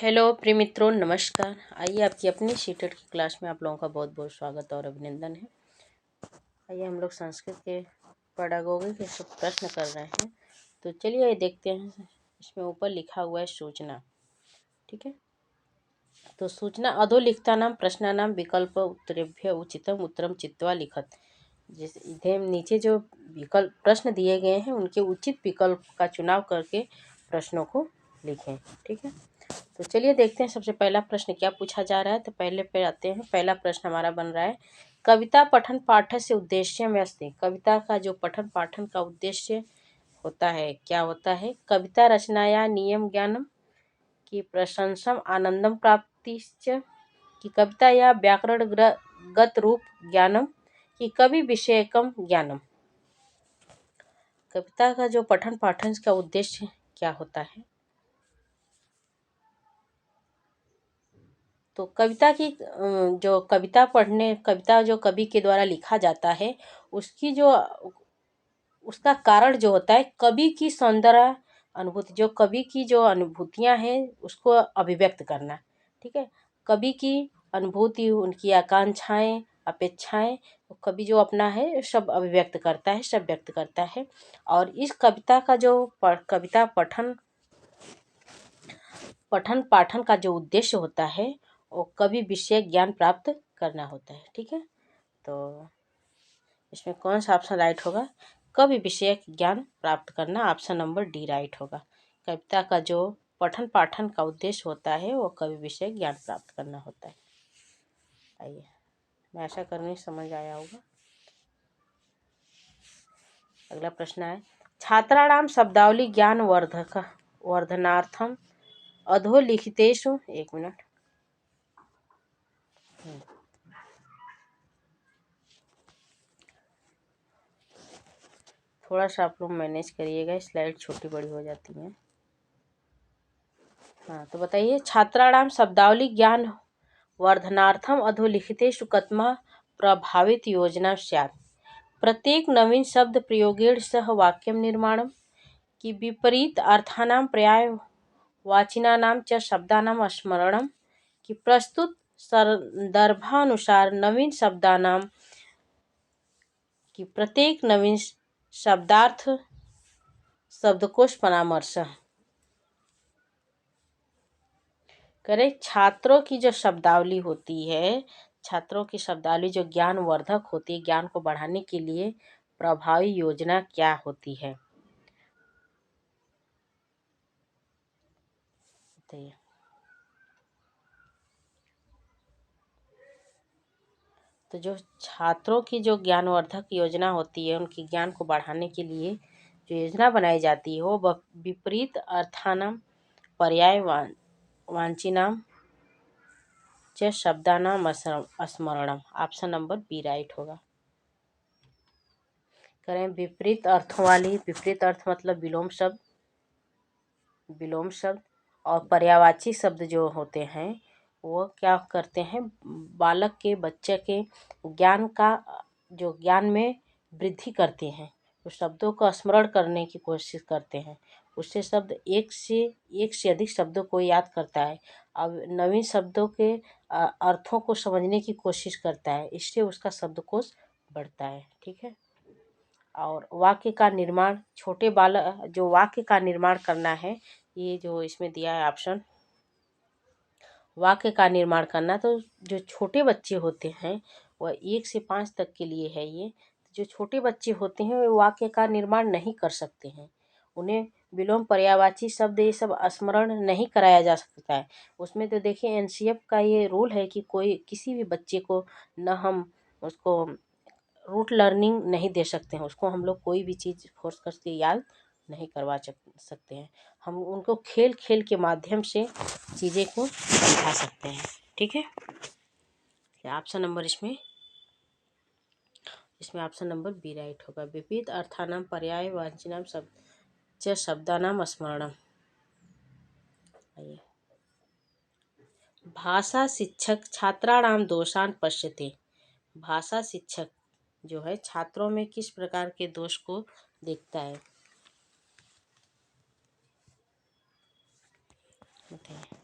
Hello प्रिय मित्रों, नमस्कार। आइए आपकी अपनी सीटेट की क्लास में आप लोगों का बहुत बहुत स्वागत और अभिनंदन है। आइए हम लोग संस्कृत के पेडागोगी के सब प्रश्न कर रहे हैं। तो चलिए ये देखते हैं। इसमें ऊपर लिखा हुआ है सूचना। ठीक है, तो सूचना अधोलिखिता नाम प्रश्न नाम विकल्प उत्तरेभ्य उचितम उत्तरम चित्वा लिखत। जिस इधे नीचे जो विकल्प प्रश्न दिए गए हैं उनके उचित विकल्प का चुनाव करके प्रश्नों को लिखें। ठीक है, तो चलिए देखते हैं। सबसे पहला प्रश्न क्या पूछा जा रहा है, तो पहले पे आते हैं। पहला प्रश्न हमारा बन रहा है, कविता पठन पाठन से उद्देश्य व्यस्ति। कविता का जो पठन पाठन का उद्देश्य होता है क्या होता है? कविता रचना या नियम ज्ञानम की प्रशंसम आनंदम प्राप्तिश्च, की कविता या व्याकरण गत रूप ज्ञानम, की कवि विषयकम ज्ञानम। कविता का जो पठन पाठन का उद्देश्य क्या होता है? तो कविता की जो कविता जो कवि के द्वारा लिखा जाता है उसकी जो उसका कारण जो होता है कवि की सौंदर्य अनुभूति, जो कवि की जो अनुभूतियां हैं उसको अभिव्यक्त करना। ठीक है, कवि की अनुभूति, उनकी आकांक्षाएं, अपेक्षाएं, कवि जो अपना है सब अभिव्यक्त करता है, सब व्यक्त करता है। और इस कविता का जो कविता पठन पाठन का जो उद्देश्य होता है वो कवि विषय ज्ञान प्राप्त करना होता है। ठीक है, तो इसमें कौन सा ऑप्शन राइट होगा? कवि विषय ज्ञान प्राप्त करना, ऑप्शन नंबर डी राइट होगा। कविता का जो पठन पाठन का उद्देश्य होता है वो कवि विषय ज्ञान प्राप्त करना होता है। आइए, मैं आशा करनी समझ आया होगा। अगला प्रश्न है, छात्राणाम शब्दावली ज्ञान वर्धनार्थम अधोलिखितेषु। एक मिनट, थोड़ा सा आप लोग मैनेज करिएगा, स्लाइड छोटी बड़ी हो जाती हैं। हाँ, तो बताइए, छात्राणाम शब्दावली ज्ञान वर्धनार्थम अधोलिखितेषु कथमा प्रभावित योजना स्यात्। प्रत्येक नवीन शब्द प्रयोगेण सह वाक्यम निर्माणम, की विपरीत अर्थानां पर्यायवाचिनानां च शब्दानां स्मरणम, की प्रस्तुत संदर्भानुसार नवीन शब्दानां की प्रत्येक नवीन शब्दार्थ शब्दकोश परामर्श। करें, छात्रों की जो शब्दावली होती है, छात्रों की शब्दावली जो ज्ञानवर्धक होती है, ज्ञान को बढ़ाने के लिए प्रभावी योजना क्या होती है? तो जो छात्रों की जो ज्ञानवर्धक योजना होती है, उनकी ज्ञान को बढ़ाने के लिए जो योजना बनाई जाती है वो विपरीत अर्थानाम पर्याय वांचिनाम च शब्दानाम स्मरणम, ऑप्शन नंबर बी राइट होगा। करें, विपरीत अर्थों वाली, विपरीत अर्थ मतलब विलोम शब्द और पर्यायवाची शब्द जो होते हैं वो क्या करते हैं? बालक के, बच्चे के ज्ञान में वृद्धि करते हैं। तो शब्दों का स्मरण करने की कोशिश करते हैं, उससे शब्द एक से अधिक शब्दों को याद करता है। अब नवीन शब्दों के अर्थों को समझने की कोशिश करता है, इससे उसका शब्दकोश बढ़ता है। ठीक है, और वाक्य का निर्माण, छोटे बालक जो वाक्य का निर्माण करना है, ये जो इसमें दिया है ऑप्शन, वाक्य का निर्माण करना, तो जो छोटे बच्चे होते हैं वह 1 से 5 तक के लिए है ये। जो छोटे बच्चे होते हैं वो वाक्य का निर्माण नहीं कर सकते हैं, उन्हें विलोम पर्यायवाची शब्द ये सब स्मरण नहीं कराया जा सकता है। उसमें तो देखिए एनसीएफ का ये रूल है कि कोई किसी भी बच्चे को न हम उसको रूट लर्निंग नहीं दे सकते हैं, उसको हम लोग कोई भी चीज़ फोर्स करके याद नहीं करवा सकते हैं। हम उनको खेल खेल के माध्यम से चीज़ें को समझा सकते हैं। ठीक है, ऑप्शन नंबर इसमें ऑप्शन नंबर बी राइट होगा। विपरीत अर्थानाम पर्यायवाचिनाम शब्दानाम स्मरणम। आइए, भाषा शिक्षक छात्राणाम दोषान पश्यते। भाषा शिक्षक जो है छात्रों में किस प्रकार के दोष को देखता है? बताइए।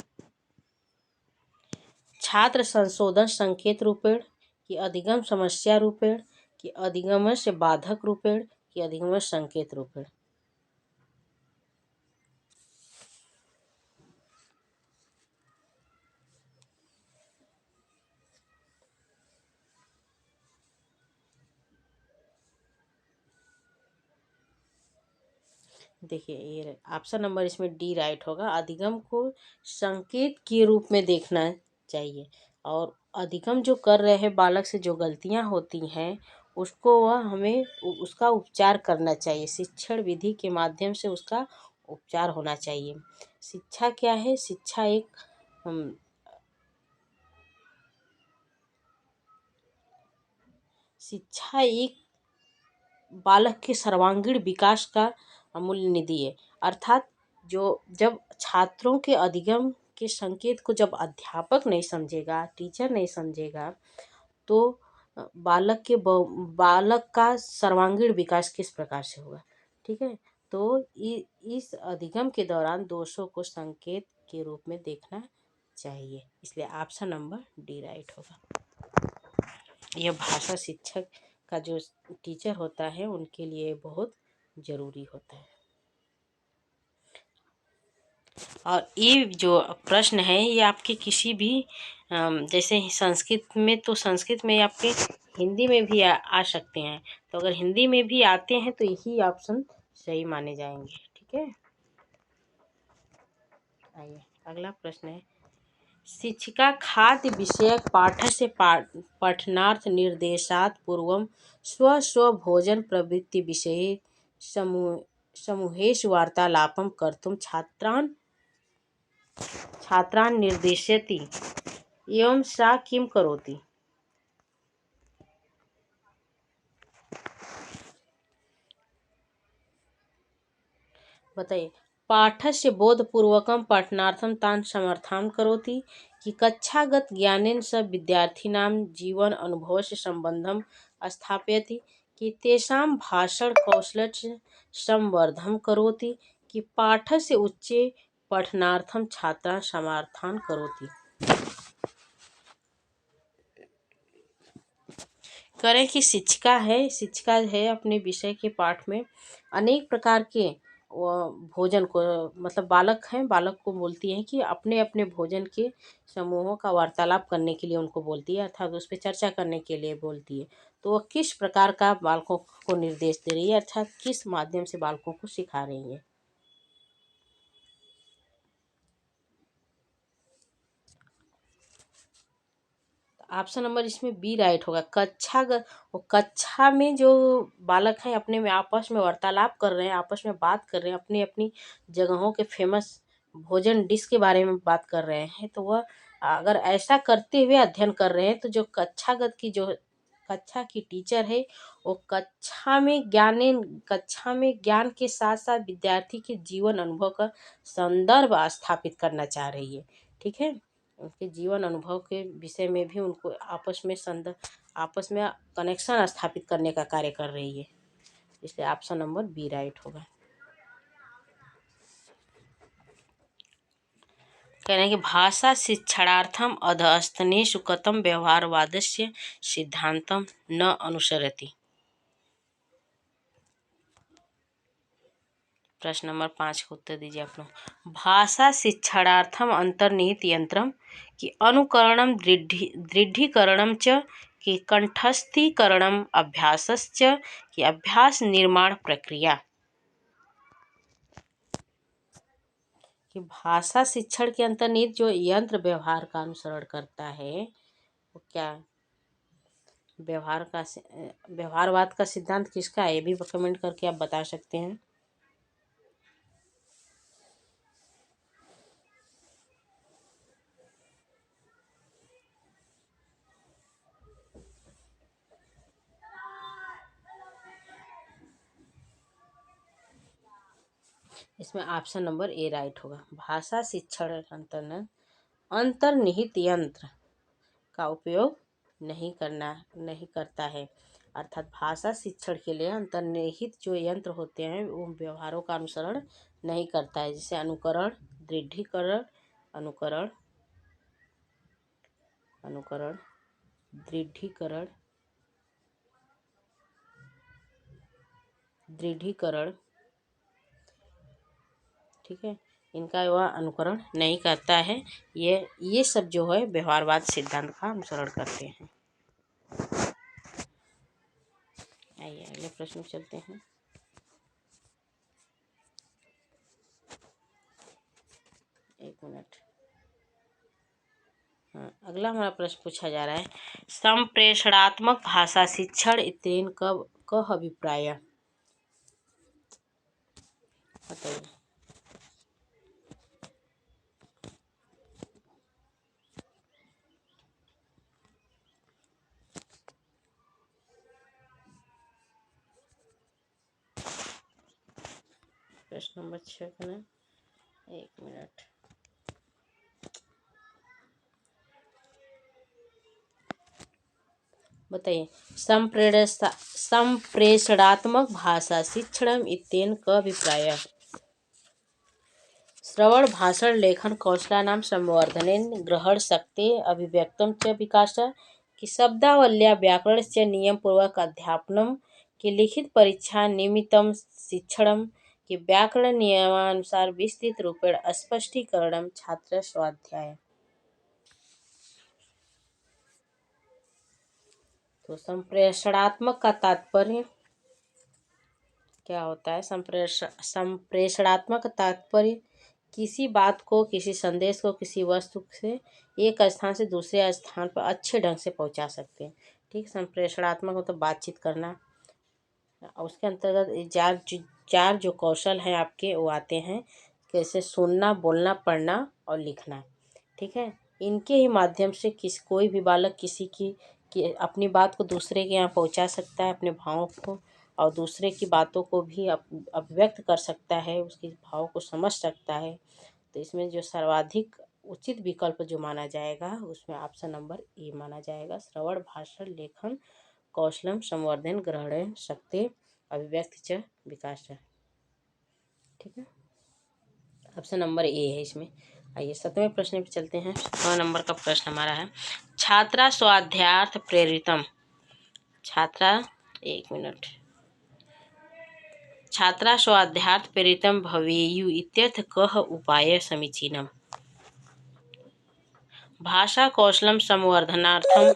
छात्र संशोधन संकेत रूपेण, कि अधिगम समस्या रूपेण, कि अधिगमस्य बाधक रूपेण, कि अधिगमस्य संकेत रूपेण। देखिए ये ऑप्शन नंबर इसमें डी राइट होगा। अधिगम को संकेत के रूप में देखना चाहिए, और अधिगम जो कर रहे हैं बालक से जो गलतियां होती हैं उसको वह हमें उसका उपचार करना चाहिए। शिक्षण विधि के माध्यम से उसका उपचार होना चाहिए। शिक्षा क्या है? शिक्षा एक शिक्षा एक बालक के सर्वांगीण विकास का अमूल्य निधि है। अर्थात जो जब छात्रों के अधिगम के संकेत को जब अध्यापक नहीं समझेगा, टीचर नहीं समझेगा, तो बालक का सर्वांगीण विकास किस प्रकार से होगा। ठीक है, तो इस अधिगम के दौरान दोषों को संकेत के रूप में देखना चाहिए, इसलिए ऑप्शन नंबर डी राइट होगा। यह भाषा शिक्षक का जो टीचर होता है उनके लिए बहुत ज़रूरी होता है। और ये जो प्रश्न है ये आपके किसी भी जैसे संस्कृत में, तो संस्कृत में आपके हिंदी में भी आ सकते हैं। तो अगर हिंदी में भी आते हैं तो यही ऑप्शन सही माने जाएंगे। ठीक है, आइए अगला प्रश्न है, शिक्षिका खाद्य विषयक पाठस्य पठनार्थ निर्देशात् पूर्वं स्व भोजन प्रवृत्ति विषये समूहेषु वार्तालापं कर्तुं छात्रान् निर्देशयति, एवं सा किं करोति। बताइए। पाठस्य बोधपूर्वकं पठनार्थं तान् समर्थान् करोति, कि कक्षागत ज्ञानेन सह विद्यार्थिनां जीवन अनुभवस्य सम्बन्धं स्थापयति, कि तेषां भाषणकौशलस्य संवर्धनं करोति, कि पाठस्य उच्चे पठनार्थं छात्रान् समर्थान् करोति। करें कि शिक्षिका है अपने विषय के पाठ में अनेक प्रकार के भोजन को, मतलब बालक को बोलती है कि अपने अपने भोजन के समूहों का वार्तालाप करने के लिए उनको बोलती है, अर्थात उस पर चर्चा करने के लिए बोलती है। तो वह किस प्रकार का बालकों को निर्देश दे रही है, अर्थात किस माध्यम से बालकों को सिखा रही है। ऑप्शन नंबर इसमें बी राइट होगा। कक्षा में जो बालक हैं अपने में आपस में वार्तालाप कर रहे हैं, आपस में बात कर रहे हैं, अपनी अपनी जगहों के फेमस भोजन डिश के बारे में बात कर रहे हैं, तो वह अगर ऐसा करते हुए अध्ययन कर रहे हैं तो जो कक्षा की टीचर है वो कक्षा में ज्ञान के साथ साथ विद्यार्थी के जीवन अनुभव का संदर्भ स्थापित करना चाह रही है। ठीक है, उनके जीवन अनुभव के विषय में भी उनको आपस में कनेक्शन स्थापित करने का कार्य कर रही है, इसलिए ऑप्शन नंबर बी राइट होगा। कह रहे हैं कि भाषा शिक्षणार्थम अधस्तनेषु कथं व्यवहारवादस्य सिद्धांतम न अनुसरति। प्रश्न नंबर 5 का उत्तर दीजिए आप लोग। भाषा शिक्षणार्थम अंतर्निहित यंत्रम, कि अनुकरणम दृढ़ीकरणम च, कि कंठस्थीकरणम अभ्यासश्च, कि अभ्यास निर्माण प्रक्रिया। कि भाषा शिक्षण के अंतर्निहित जो यंत्र व्यवहार का अनुसरण करता है वो क्या व्यवहारवाद का सिद्धांत किसका है, ये भी कमेंट करके आप बता सकते हैं। इसमें ऑप्शन नंबर ए राइट होगा। भाषा शिक्षण अंतर्निहित यंत्र का उपयोग नहीं करता है, अर्थात भाषा शिक्षण के लिए अंतर्निहित जो यंत्र होते हैं वो व्यवहारों का अनुसरण नहीं करता है, जैसे अनुकरण, दृढ़ीकरण, अनुकरण, अनुकरण, दृढ़ीकरण, ठीक है, इनका वह अनुकरण नहीं करता है। ये सब जो है व्यवहारवाद सिद्धांत का अनुसरण करते हैं। आइए अगले प्रश्न में चलते हैं। एक मिनट। हाँ, अगला हमारा प्रश्न पूछा जा रहा है, संप्रेषणात्मक भाषा शिक्षण इत्येन क अभिप्राय। बताइए। प्रश्न नंबर 6 का ना, एक मिनट। बताइए। संप्रेषणात्मक भाषा शिक्षणम इत्येन क अभिप्राय। श्रवण भाषण लेखन कौशलानां संवर्धनेन ग्रहणशक्ते अभिव्यक्तं च विकासः कि शब्दावल्या व्याकरणस्य नियमपूर्वक अध्यापनम की लिखित परीक्षा निमित्तं शिक्षणम कि व्याकरण नियमानुसार विस्तृत रूपेण स्पष्टीकरणम छात्र स्वाध्याय। तो संप्रेषणात्मक का तात्पर्य क्या होता है? संप्रेषणात्मक तात्पर्य किसी बात को, किसी संदेश को किसी वस्तु से एक स्थान से दूसरे स्थान पर अच्छे ढंग से पहुंचा सकते हैं। ठीक, संप्रेषणात्मक मतलब बातचीत करना। और उसके अंतर्गत चार जो कौशल हैं आपके वो आते हैं, कैसे सुनना, बोलना, पढ़ना और लिखना। ठीक है, इनके ही माध्यम से कोई भी बालक किसी की अपनी बात को दूसरे के यहाँ पहुँचा सकता है, अपने भावों को, और दूसरे की बातों को भी अभिव्यक्त कर सकता है, उसके भाव को समझ सकता है। तो इसमें जो सर्वाधिक उचित विकल्प जो माना जाएगा उसमें ऑप्शन नंबर ए माना जाएगा। श्रवण भाषण लेखन कौशलम संवर्धन ग्रहण शक्ति अभिव्यक्ति च विकास। ठीक है, ऑप्शन नंबर ए है इसमें। आइए 7वें प्रश्न पे चलते हैं। 7वां नंबर का प्रश्न हमारा है, छात्रा स्वाध्यायार्थ प्रेरितम। एक मिनट। छात्रा स्वाध्यायार्थ प्रेरितम भवेयु इत्यर्थ कः उपाय समीचीनम। भाषा कौशलम संवर्धनार्थम